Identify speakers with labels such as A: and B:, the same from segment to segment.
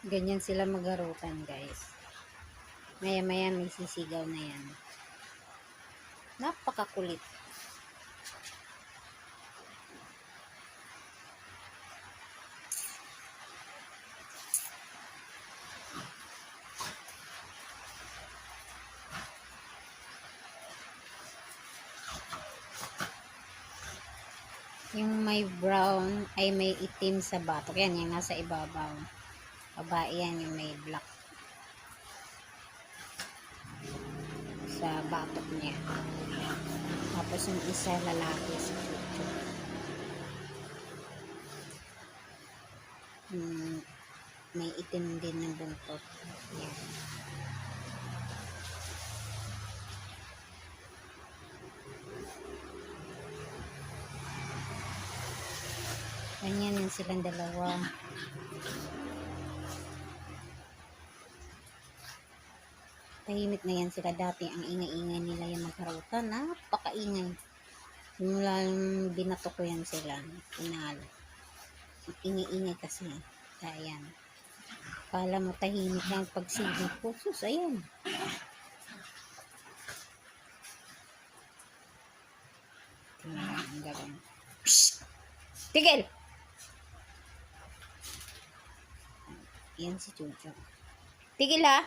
A: Ganyan sila magarutan, guys. Maya-maya may sisigaw na yan. Napakakulit. Yung may brown ay may itim sa batok. Yan, yung nasa ibabaw. Babae yan, yung may black sa batok niya. Tapos yung isa lalaki sa chucho. May itim din ng buntot. Yan. Ganyan yan silang dalawa. Tahimik na yan sila dati. Ang ingay-ingay nila yung magharutan. Napakaingay. Mula yung binato ko yan sila. Pinalo. Ingay-ingay kasi. Ayan. Kala mo tahimik lang pagsilip ko. Sus, ayan. Ang gawin. Psst! Tigil! Yan si Chucho. Tigil ha!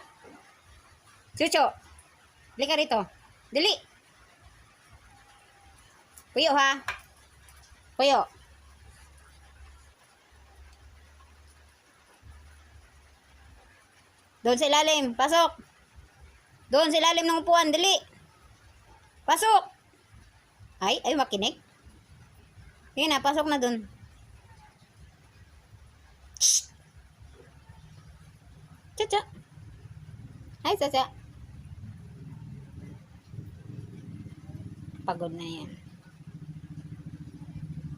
A: Chucho! Dali ka rito. Dali! Puyo ha! Puyo! Doon sa ilalim. Pasok! Doon sa ilalim ng upuan. Dali! Pasok! Ay makinig. Sige na, pasok na doon. Shhh! Chucho! Ay, Chacha. Pagod na yan.